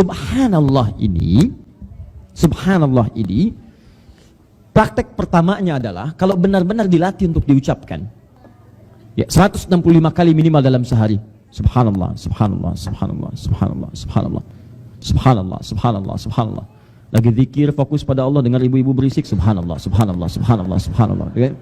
Subhanallah ini praktek pertamanya adalah kalau benar-benar dilatih untuk diucapkan, ya 165 kali minimal dalam sehari. Subhanallah, subhanallah, subhanallah, subhanallah, subhanallah, subhanallah, subhanallah, subhanallah. Lagi zikir fokus pada Allah, dengar ibu-ibu berisik, subhanallah, subhanallah, subhanallah, subhanallah. Okay?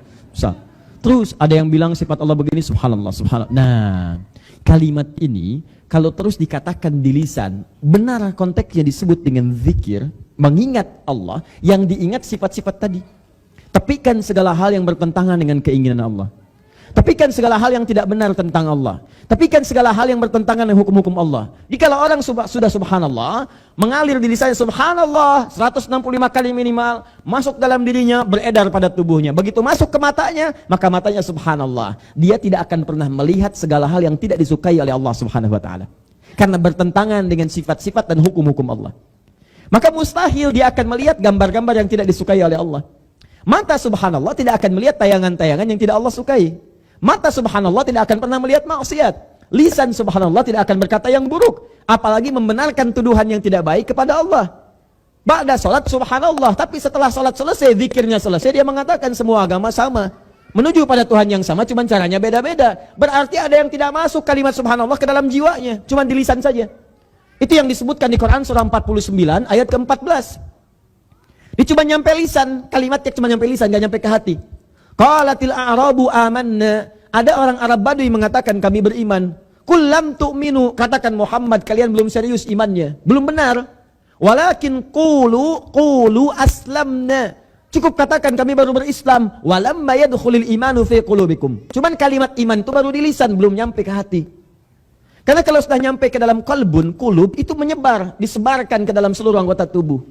Terus ada yang bilang sifat Allah begini, subhanallah, subhanallah. Nah, kalimat ini kalau terus dikatakan di lisan, benar konteksnya disebut dengan zikir, mengingat Allah, yang diingat sifat-sifat tadi. Tepikan segala hal yang bertentangan dengan keinginan Allah. Tepikan segala hal yang tidak benar tentang Allah. Tepikan segala hal yang bertentangan dengan hukum-hukum Allah. Jikalau orang sudah subhanallah, mengalir di lisannya subhanallah 165 kali minimal, masuk dalam dirinya, beredar pada tubuhnya. Begitu masuk ke matanya, maka matanya subhanallah. Dia tidak akan pernah melihat segala hal yang tidak disukai oleh Allah Subhanahu wa taala. Karena bertentangan dengan sifat-sifat dan hukum-hukum Allah. Maka mustahil dia akan melihat gambar-gambar yang tidak disukai oleh Allah. Mata subhanallah tidak akan melihat tayangan-tayangan yang tidak Allah sukai. Mata subhanallah tidak akan pernah melihat maksiat. Lisan subhanallah tidak akan berkata yang buruk, apalagi membenarkan tuduhan yang tidak baik kepada Allah. Ba'da salat subhanallah, tapi setelah salat selesai, zikirnya selesai, dia mengatakan semua agama sama, menuju pada Tuhan yang sama, cuma caranya beda-beda. Berarti ada yang tidak masuk kalimat subhanallah ke dalam jiwanya, cuma di lisan saja. Itu yang disebutkan di Quran surah 49 ayat ke-14. Dia cuma nyampe lisan, kalimatnya cuma nyampe lisan, gak nyampe ke hati. Qalatil a'rabu amanna. Ada orang Arab Badui mengatakan kami beriman. Qul lam tu'minu, katakan Muhammad kalian belum serius imannya, belum benar. Walakin qulu aslamna. Cukup katakan kami baru berislam. Walamma yadkhulul imanu fi qulubikum. Cuman kalimat iman itu baru di lisan, belum nyampe ke hati. Karena kalau sudah nyampe ke dalam qalbun, qulub itu menyebar, disebarkan ke dalam seluruh anggota tubuh.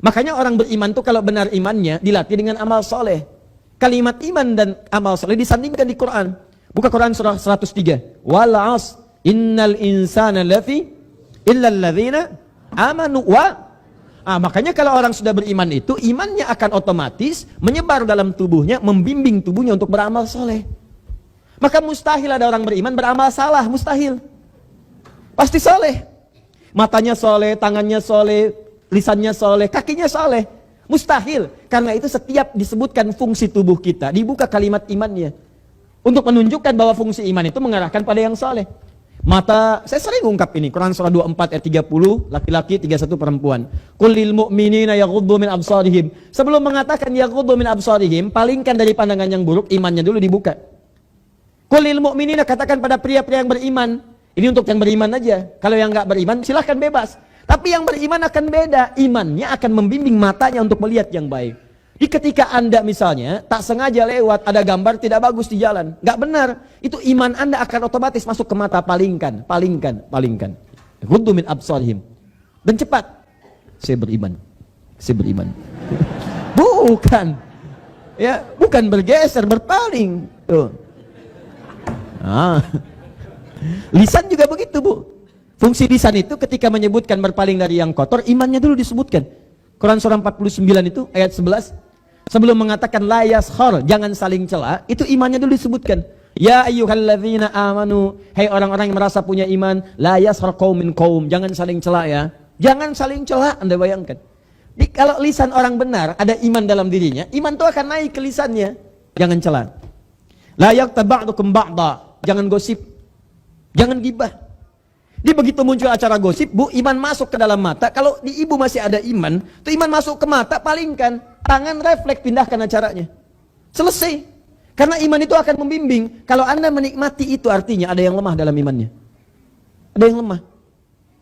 Makanya orang beriman itu kalau benar imannya dilatih dengan amal soleh. Kalimat iman dan amal soleh disandingkan di Quran. Buka Quran surah 103. Wal 'asr innal insana lafi illal ladzina amanu wa. Makanya kalau orang sudah beriman itu, imannya akan otomatis menyebar dalam tubuhnya, membimbing tubuhnya untuk beramal soleh. Maka mustahil ada orang beriman beramal salah, mustahil. Pasti soleh. Matanya soleh, tangannya soleh, lisannya soleh, kakinya soleh. Mustahil. Karena itu setiap disebutkan fungsi tubuh kita, dibuka kalimat imannya. Untuk menunjukkan bahwa fungsi iman itu mengarahkan pada yang saleh. Mata, saya sering ungkap ini, Quran surah 24 ayat 30, laki-laki, 31 perempuan. Qul lil mu'minina yaghuddu min absarihim. Sebelum mengatakan yaghuddu min absarihim, palingkan dari pandangan yang buruk, imannya dulu dibuka. Qul lil mu'minina, katakan pada pria-pria yang beriman. Ini untuk yang beriman aja. Kalau yang enggak beriman, silahkan bebas. Tapi yang beriman akan beda, imannya akan membimbing matanya untuk melihat yang baik. Jadi ketika Anda misalnya tak sengaja lewat ada gambar tidak bagus di jalan, nggak benar, itu iman Anda akan otomatis masuk ke mata, palingkan. Ghuddu min absarihim. Dan cepat, saya beriman. Bukan bergeser, berpaling. Tuh. Lisan juga begitu, Bu. Fungsi lisan itu ketika menyebutkan berpaling dari yang kotor, imannya dulu disebutkan. Quran surah 49 itu ayat 11. Sebelum mengatakan la yaskhar, jangan saling cela, itu imannya dulu disebutkan. Ya ayyuhalladzina amanu, hai orang-orang yang merasa punya iman, la yaskhar qaumin qaum, jangan saling cela ya. Jangan saling cela, Anda bayangkan. Jadi kalau lisan orang benar, ada iman dalam dirinya, iman itu akan naik ke lisannya. Jangan cela. La yaghtab ba'dukum ba'da, jangan gosip. Jangan gibah. Jadi begitu muncul acara gosip, Bu, iman masuk ke dalam mata. Kalau di ibu masih ada iman, itu iman masuk ke mata, palingkan. Tangan refleks, pindahkan acaranya. Selesai. Karena iman itu akan membimbing. Kalau Anda menikmati itu artinya ada yang lemah dalam imannya. Ada yang lemah.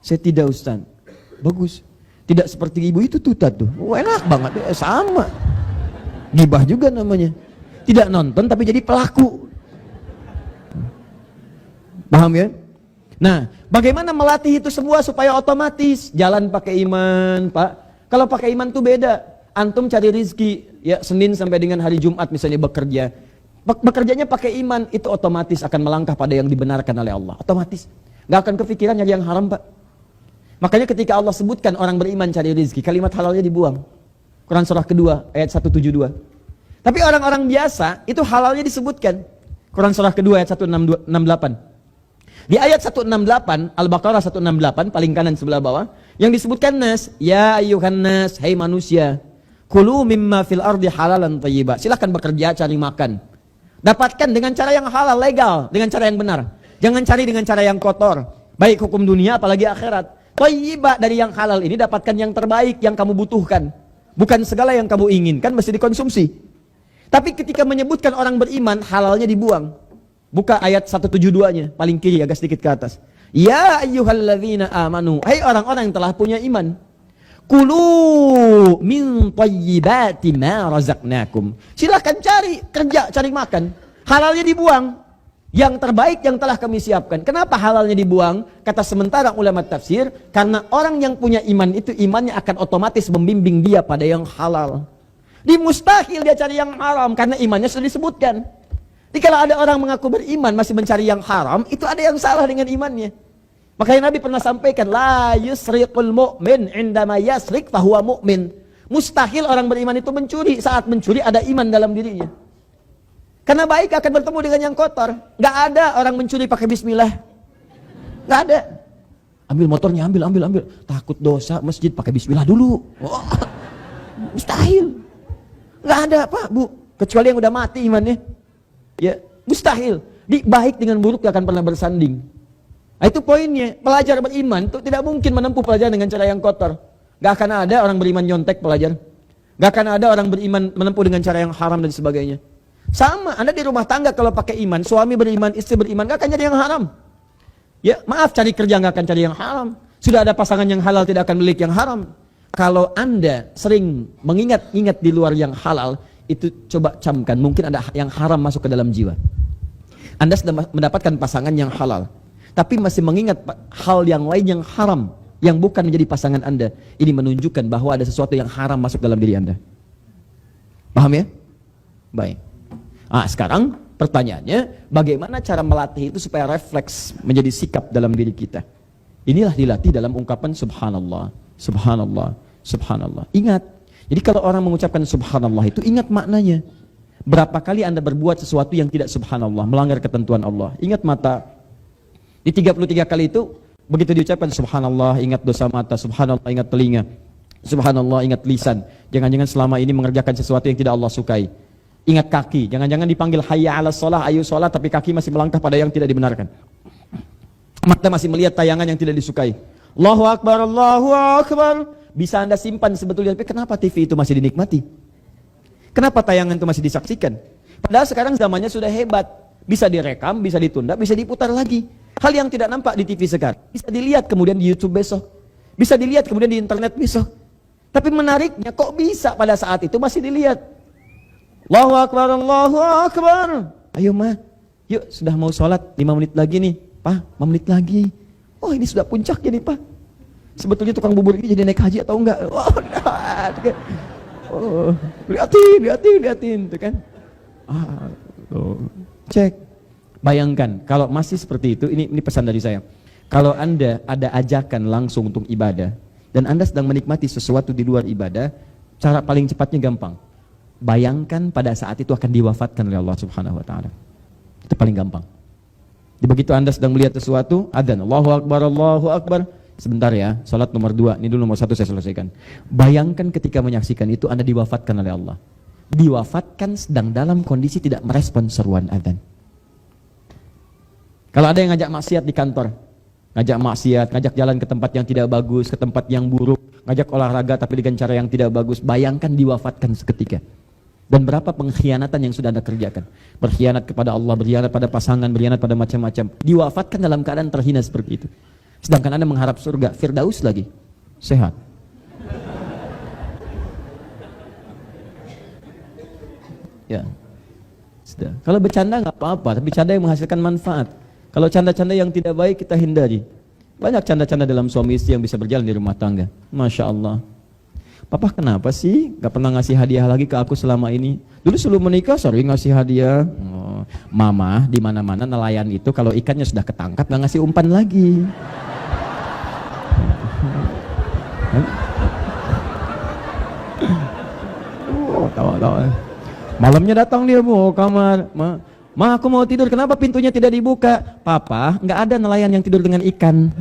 Saya tidak, Ustaz. Bagus. Tidak seperti ibu itu tuh. Enak banget. Sama. Gibah juga namanya. Tidak nonton tapi jadi pelaku. Paham ya? Nah, bagaimana melatih itu semua supaya otomatis jalan pakai iman, Pak? Kalau pakai iman tuh beda. Antum cari rizki, ya Senin sampai dengan hari Jumat misalnya bekerja. Bekerjanya pakai iman, itu otomatis akan melangkah pada yang dibenarkan oleh Allah. Otomatis. Gak akan kepikiran nyari yang haram, Pak. Makanya ketika Allah sebutkan orang beriman cari rizki, kalimat halalnya dibuang. Quran surah kedua, ayat 172. Tapi orang-orang biasa, itu halalnya disebutkan. Quran surah kedua, ayat 168. Di ayat 168, Al-Baqarah 168, paling kanan sebelah bawah, Yang disebutkan nas, ya ayyuhan nas, hai manusia, kulu mimma fil ardi halalan thayyiba. Silahkan bekerja, cari makan. Dapatkan dengan cara yang halal, legal, dengan cara yang benar. Jangan cari dengan cara yang kotor. Baik hukum dunia apalagi akhirat. Thayyiba, dari yang halal ini dapatkan yang terbaik yang kamu butuhkan. Bukan segala yang kamu inginkan mesti dikonsumsi. Tapi ketika menyebutkan orang beriman, halalnya dibuang. Buka ayat 172-nya, paling kiri agak sedikit ke atas. Ya ayyuhalladzina amanu, hai orang-orang yang telah punya iman. Kulu min thayyibati ma razaqnakum. Silakan cari kerja, cari makan. Halalnya dibuang. Yang terbaik yang telah kami siapkan. Kenapa halalnya dibuang? Kata sementara ulama tafsir, karena orang yang punya iman itu imannya akan otomatis membimbing dia pada yang halal. Di mustahil dia cari yang haram karena imannya sudah disebutkan. Jadi kalau ada orang mengaku beriman masih mencari yang haram, itu ada yang salah dengan imannya. Makanya Nabi pernah sampaikan, la yusriqul mu'min indama yasriq fahuwa mu'min. Mustahil orang beriman itu mencuri, saat mencuri ada iman dalam dirinya. Karena baik akan bertemu dengan yang kotor. Gak ada orang mencuri pakai bismillah. Gak ada. Ambil motornya, ambil. Takut dosa, masjid pakai bismillah dulu. Oh, mustahil. Gak ada Pak, Bu. Kecuali yang udah mati imannya. Ya, mustahil. Baik dengan buruk gak akan pernah bersanding. Nah, itu poinnya. Pelajar beriman itu tidak mungkin menempuh pelajaran dengan cara yang kotor. Gak akan ada orang beriman nyontek pelajar. Gak akan ada orang beriman menempuh dengan cara yang haram dan sebagainya. Sama, Anda di rumah tangga kalau pakai iman, suami beriman, istri beriman, gak akan jadi yang haram. Ya, maaf, cari kerja gak akan cari yang haram. Sudah ada pasangan yang halal tidak akan milik yang haram. Kalau Anda sering mengingat-ingat di luar yang halal, itu coba camkan, mungkin ada yang haram masuk ke dalam jiwa. Anda sudah mendapatkan pasangan yang halal, tapi masih mengingat hal yang lain yang haram, yang bukan menjadi pasangan Anda. Ini menunjukkan bahwa ada sesuatu yang haram masuk dalam diri Anda. Paham ya? Baik. Sekarang pertanyaannya, bagaimana cara melatih itu supaya refleks menjadi sikap dalam diri kita? Inilah dilatih dalam ungkapan subhanallah, subhanallah, subhanallah. Ingat, jadi kalau orang mengucapkan subhanallah itu ingat maknanya. Berapa kali Anda berbuat sesuatu yang tidak subhanallah, melanggar ketentuan Allah? Ingat mata. Di 33 kali itu, begitu diucapkan subhanallah, ingat dosa mata, subhanallah, ingat telinga, subhanallah, ingat lisan. Jangan-jangan selama ini mengerjakan sesuatu yang tidak Allah sukai. Ingat kaki, jangan-jangan dipanggil hayya ala sholah, ayo sholat, tapi kaki masih melangkah pada yang tidak dibenarkan. Mata masih melihat tayangan yang tidak disukai. Allahu Akbar, Allahu Akbar. Bisa Anda simpan sebetulnya, tapi kenapa TV itu masih dinikmati? Kenapa tayangan itu masih disaksikan? Padahal sekarang zamannya sudah hebat. Bisa direkam, bisa ditunda, bisa diputar lagi. Hal yang tidak nampak di TV sekarang, bisa dilihat kemudian di YouTube besok. Bisa dilihat kemudian di internet besok. Tapi menariknya, kok bisa pada saat itu masih dilihat? Allahu Akbar, Allahu Akbar. Ayo Ma, yuk sudah mau sholat, 5 menit lagi nih. Pak, 5 menit lagi. Oh ini sudah puncaknya nih Pak. Sebetulnya tukang bubur ini jadi naik haji atau enggak? Oh, liatin, tuh kan? Cek. Bayangkan, kalau masih seperti itu, ini pesan dari saya. Kalau Anda ada ajakan langsung untuk ibadah, dan Anda sedang menikmati sesuatu di luar ibadah, cara paling cepatnya gampang. Bayangkan pada saat itu akan diwafatkan oleh Allah Subhanahu wa Ta'ala. Itu paling gampang. Begitu Anda sedang melihat sesuatu, adzan, Allahu Akbar, Allahu Akbar. Sebentar ya, salat nomor 2, ini dulu nomor 1 saya selesaikan. Bayangkan ketika menyaksikan itu Anda diwafatkan oleh Allah. Diwafatkan sedang dalam kondisi tidak merespon seruan adzan. Kalau ada yang ngajak maksiat di kantor, ngajak maksiat, ngajak jalan ke tempat yang tidak bagus, ke tempat yang buruk, ngajak olahraga tapi dengan cara yang tidak bagus, bayangkan diwafatkan seketika. Dan berapa pengkhianatan yang sudah Anda kerjakan? Berkhianat kepada Allah, berkhianat pada pasangan, berkhianat pada macam-macam. Diwafatkan dalam keadaan terhina seperti itu. Sedangkan Anda mengharap surga, Firdaus lagi, sehat. Ya, sudah. Kalau bercanda nggak apa-apa, tapi canda yang menghasilkan manfaat. Kalau canda-canda yang tidak baik kita hindari. Banyak canda-canda dalam suami istri yang bisa berjalan di rumah tangga. Masya Allah. Papa kenapa sih gak pernah ngasih hadiah lagi ke aku selama ini? Dulu sebelum menikah sering ngasih hadiah. Mama di mana-mana nelayan itu kalau ikannya sudah ketangkap gak ngasih umpan lagi. Tawa-tawa. Malamnya datang dia Bu kamar. Ma aku mau tidur. Kenapa pintunya tidak dibuka? Papa, nggak ada nelayan yang tidur dengan ikan.